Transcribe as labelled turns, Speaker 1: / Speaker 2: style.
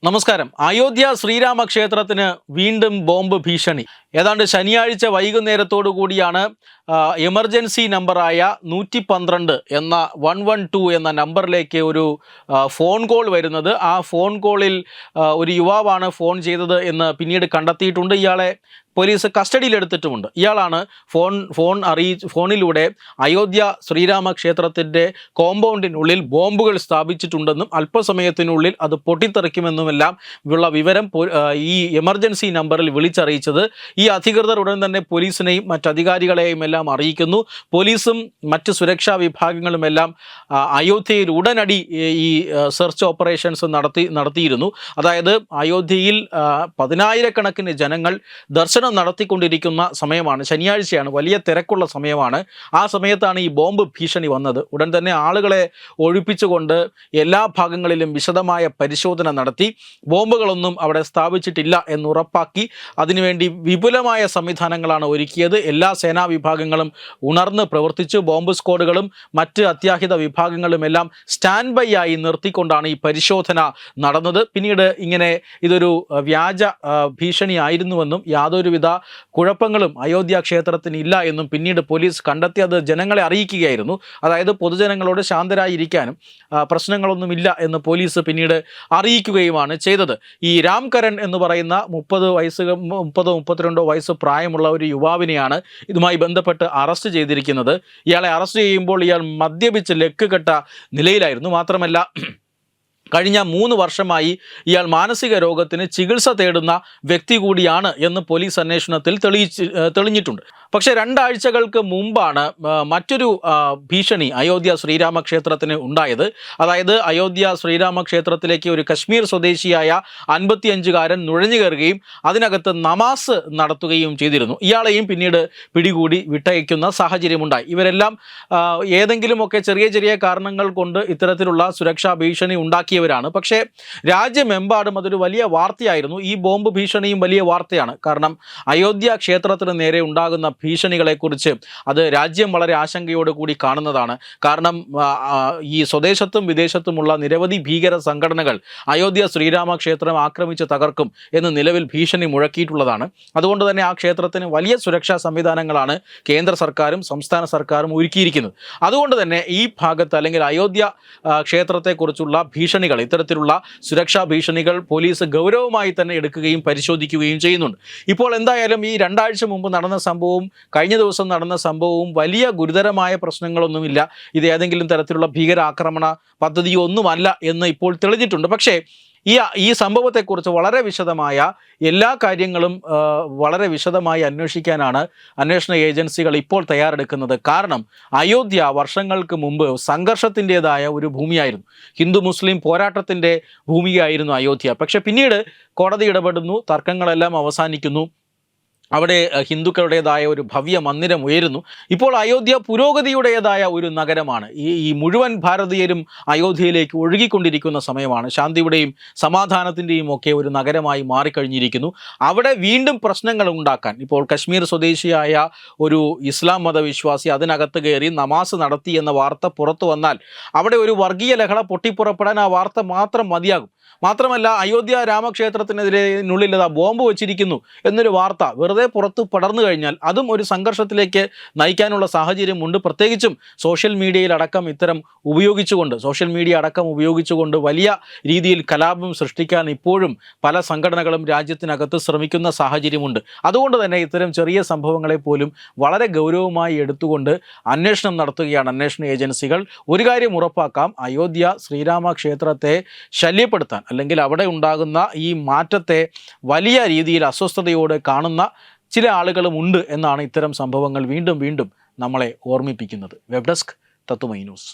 Speaker 1: നമസ്കാരം. അയോധ്യ ശ്രീരാമക്ഷേത്രത്തിന് വീണ്ടും ബോംബ് ഭീഷണി. ഏതാണ്ട് ശനിയാഴ്ച വൈകുന്നേരത്തോടു കൂടിയാണ് എമർജൻസി നമ്പറായ 112 എന്ന 112 എന്ന നമ്പറിലേക്ക് ഒരു ഫോൺ കോൾ വരുന്നത്. ആ ഫോൺ കോളിൽ ഒരു യുവാവാണ് ഫോൺ ചെയ്തത് എന്ന് പിന്നീട് കണ്ടെത്തിയിട്ടുണ്ട്. ഇയാളെ പോലീസ് കസ്റ്റഡിയിലെടുത്തിട്ടുമുണ്ട്. ഇയാളാണ് ഫോണിലൂടെ അയോധ്യ ശ്രീരാമക്ഷേത്രത്തിൻ്റെ കോമ്പൗണ്ടിനുള്ളിൽ ബോംബുകൾ സ്ഥാപിച്ചിട്ടുണ്ടെന്നും അല്പസമയത്തിനുള്ളിൽ അത് പൊട്ടിത്തെറിക്കുമെന്നുമെല്ലാം ഉള്ള വിവരം ഈ എമർജൻസി നമ്പറിൽ വിളിച്ചറിയിച്ചത്. ഈ അധികൃതർ ഉടൻ തന്നെ പോലീസിനെയും മറ്റധികാരികളെയും എല്ലാം അറിയിക്കുന്നു. പോലീസും മറ്റ് സുരക്ഷാ വിഭാഗങ്ങളുമെല്ലാം അയോധ്യയിൽ ഉടനടി ഈ സെർച്ച് ഓപ്പറേഷൻസ് നടത്തിയിരുന്നു. അതായത് അയോധ്യയിൽ 10,000-കണക്കിന് ജനങ്ങൾ ദർശനം നടത്തിക്കൊണ്ടിരിക്കുന്ന സമയമാണ്. ശനിയാഴ്ചയാണ്, വലിയ തിരക്കുള്ള സമയമാണ്. ആ സമയത്താണ് ഈ ബോംബ് ഭീഷണി വന്നത്. ഉടൻ തന്നെ ആളുകളെ ഒഴിപ്പിച്ചുകൊണ്ട് എല്ലാ ഭാഗങ്ങളിലും വിശദമായ പരിശോധന നടത്തി. ബോംബുകളൊന്നും അവിടെ സ്ഥാപിച്ചിട്ടില്ല എന്നുറപ്പാക്കി അതിനുവേണ്ടി വിപുലമായ സംവിധാനങ്ങളാണ് ഒരുക്കിയത്. എല്ലാ സേനാ വിഭാഗങ്ങളും ഉണർന്ന് പ്രവർത്തിച്ചു. ബോംബ് സ്ക്വാഡുകളും മറ്റ് അത്യാഹിത വിഭാഗങ്ങളും എല്ലാം സ്റ്റാൻഡ് ബൈ ആയി നിർത്തിക്കൊണ്ടാണ് ഈ പരിശോധന നടന്നത്. പിന്നീട് ഇതൊരു വ്യാജ ഭീഷണി ആയിരുന്നുവെന്നും യാതൊരുവിധ കുഴപ്പങ്ങളും അയോധ്യ ക്ഷേത്രത്തിന് ഇല്ല എന്നും പിന്നീട് പോലീസ് കണ്ടെത്തി. അത് ജനങ്ങളെ അറിയിക്കുകയായിരുന്നു. അതായത് പൊതുജനങ്ങളോട് ശാന്തരായിരിക്കാനും പ്രശ്നങ്ങളൊന്നുമില്ല എന്ന് പോലീസ് പിന്നീട് അറിയിക്കുകയുമാണ് ചെയ്തത്. ഈ രാംകരൺ എന്ന് പറയുന്ന 30-32 വയസ്സ് പ്രായമുള്ള ഒരു യുവാവിനെയാണ് ഇതുമായി ബന്ധപ്പെട്ട് അറസ്റ്റ് ചെയ്തിരിക്കുന്നത്. ഇയാളെ അറസ്റ്റ് ചെയ്യുമ്പോൾ ഇയാൾ മദ്യപിച്ച് ലക്ക് കെട്ട നിലയിലായിരുന്നു. മാത്രമല്ല കഴിഞ്ഞ 3 വർഷമായി ഇയാൾ മാനസിക രോഗത്തിന് ചികിത്സ തേടുന്ന വ്യക്തി കൂടിയാണ് എന്ന് പോലീസ് അന്വേഷണത്തിൽ തെളിഞ്ഞിട്ടുണ്ട്. പക്ഷേ 2 ആഴ്ചകൾക്ക് മുമ്പാണ് മറ്റൊരു ഭീഷണി അയോധ്യ ശ്രീരാമക്ഷേത്രത്തിന് ഉണ്ടായത്. അതായത് അയോധ്യ ശ്രീരാമക്ഷേത്രത്തിലേക്ക് ഒരു കശ്മീർ സ്വദേശിയായ 55-കാരൻ നുഴഞ്ഞു കയറുകയും അതിനകത്ത് നമാസ് നടത്തുകയും ചെയ്തിരുന്നു. ഇയാളെയും പിന്നീട് പിടികൂടി വിട്ടയക്കുന്ന സാഹചര്യമുണ്ടായി. ഇവരെല്ലാം ഏതെങ്കിലുമൊക്കെ ചെറിയ കാരണങ്ങൾ കൊണ്ട് ഇത്തരത്തിലുള്ള സുരക്ഷാ ഭീഷണി ഉണ്ടാക്കിയവരാണ്. പക്ഷേ രാജ്യമെമ്പാടും അതൊരു വലിയ വാർത്തയായിരുന്നു. ഈ ബോംബ് ഭീഷണിയും വലിയ വാർത്തയാണ്. കാരണം അയോധ്യ ക്ഷേത്രത്തിന് നേരെ ഉണ്ടാകുന്ന ഭീഷണികളെക്കുറിച്ച് അത് രാജ്യം വളരെ ആശങ്കയോട് കൂടി കാണുന്നതാണ്. കാരണം ഈ സ്വദേശത്തും വിദേശത്തുമുള്ള നിരവധി ഭീകര സംഘടനകൾ അയോധ്യ ശ്രീരാമക്ഷേത്രം ആക്രമിച്ച് തകർക്കും എന്ന് നിലവിൽ ഭീഷണി മുഴക്കിയിട്ടുള്ളതാണ്. അതുകൊണ്ട് തന്നെ ആ ക്ഷേത്രത്തിന് വലിയ സുരക്ഷാ സംവിധാനങ്ങളാണ് കേന്ദ്ര സർക്കാരും സംസ്ഥാന സർക്കാരും ഒരുക്കിയിരിക്കുന്നത്. അതുകൊണ്ട് തന്നെ ഈ ഭാഗത്ത് അല്ലെങ്കിൽ അയോധ്യ ക്ഷേത്രത്തെക്കുറിച്ചുള്ള ഭീഷണികൾ, ഇത്തരത്തിലുള്ള സുരക്ഷാ ഭീഷണികൾ പോലീസ് ഗൗരവമായി തന്നെ എടുക്കുകയും പരിശോധിക്കുകയും ചെയ്യുന്നുണ്ട്. ഇപ്പോൾ എന്തായാലും ഈ 2 ആഴ്ച മുമ്പ് നടന്ന സംഭവവും കഴിഞ്ഞ ദിവസം നടന്ന സംഭവവും വലിയ ഗുരുതരമായ പ്രശ്നങ്ങളൊന്നുമില്ല. ഇത് ഏതെങ്കിലും തരത്തിലുള്ള ഭീകരാക്രമണ പദ്ധതിയോ ഒന്നുമല്ല എന്ന് ഇപ്പോൾ തെളിഞ്ഞിട്ടുണ്ട്. പക്ഷേ ഈ സംഭവത്തെക്കുറിച്ച് വളരെ വിശദമായ എല്ലാ കാര്യങ്ങളും വളരെ വിശദമായി അന്വേഷിക്കാനാണ് അന്വേഷണ ഏജൻസികൾ ഇപ്പോൾ തയ്യാറെടുക്കുന്നത്. കാരണം അയോധ്യ വർഷങ്ങൾക്ക് മുമ്പ് സംഘർഷത്തിൻ്റെതായ ഒരു ഭൂമിയായിരുന്നു. ഹിന്ദു മുസ്ലിം പോരാട്ടത്തിൻ്റെ ഭൂമിയായിരുന്നു അയോധ്യ. പക്ഷേ പിന്നീട് കോടതി ഇടപെടുന്നു, തർക്കങ്ങളെല്ലാം അവസാനിക്കുന്നു. അവിടെ ഹിന്ദുക്കളുടേതായ ഒരു ഭവ്യ മന്ദിരം ഉയരുന്നു. ഇപ്പോൾ അയോധ്യ പുരോഗതിയുടേതായ ഒരു നഗരമാണ്. ഈ മുഴുവൻ ഭാരതീയരും അയോധ്യയിലേക്ക് ഒഴുകിക്കൊണ്ടിരിക്കുന്ന സമയമാണ്. ശാന്തിയുടെയും സമാധാനത്തിൻ്റെയും ഒക്കെ ഒരു നഗരമായി മാറിക്കഴിഞ്ഞിരിക്കുന്നു. അവിടെ വീണ്ടും പ്രശ്നങ്ങൾ ഉണ്ടാക്കാൻ ഇപ്പോൾ കശ്മീർ സ്വദേശിയായ ഒരു ഇസ്ലാം മതവിശ്വാസി അതിനകത്ത് കയറി നമാസ് നടത്തി എന്ന വാർത്ത പുറത്തു വന്നാൽ അവിടെ ഒരു വർഗീയ ലഹള പൊട്ടിപ്പുറപ്പെടാൻ ആ വാർത്ത മാത്രം മതിയാകും. മാത്രമല്ല അയോധ്യ രാമക്ഷേത്രത്തിനെതിരെയുള്ളിൽ ബോംബ് വെച്ചിരിക്കുന്നു എന്നൊരു വാർത്ത വെറുതെ പുറത്ത് പടർന്നു കഴിഞ്ഞാൽ അതും ഒരു സംഘർഷത്തിലേക്ക് നയിക്കാനുള്ള സാഹചര്യമുണ്ട്. പ്രത്യേകിച്ചും സോഷ്യൽ മീഡിയ അടക്കം ഉപയോഗിച്ചുകൊണ്ട് വലിയ രീതിയിൽ കലാപം സൃഷ്ടിക്കാൻ ഇപ്പോഴും പല സംഘടനകളും രാജ്യത്തിനകത്ത് ശ്രമിക്കുന്ന സാഹചര്യമുണ്ട്. അതുകൊണ്ട് തന്നെ ഇത്തരം ചെറിയ സംഭവങ്ങളെ പോലും വളരെ ഗൗരവമായി എടുത്തുകൊണ്ട് അന്വേഷണം നടത്തുകയാണ് അന്വേഷണ ഏജൻസികൾ. ഒരു കാര്യം ഉറപ്പാക്കാം, അയോധ്യ ശ്രീരാമക്ഷേത്രത്തെ ശല്യപ്പെടുത്താൻ അല്ലെങ്കിൽ അവിടെ ഉണ്ടാകുന്ന ഈ മാറ്റത്തെ വലിയ രീതിയിൽ അസ്വസ്ഥതയോടെ കാണുന്ന ചില ആളുകളും ഉണ്ട് എന്നാണ് ഇത്തരം സംഭവങ്ങൾ വീണ്ടും നമ്മളെ ഓർമ്മിപ്പിക്കുന്നത്. വെബ് ഡെസ്ക് തത്തുമൈ ന്യൂസ്.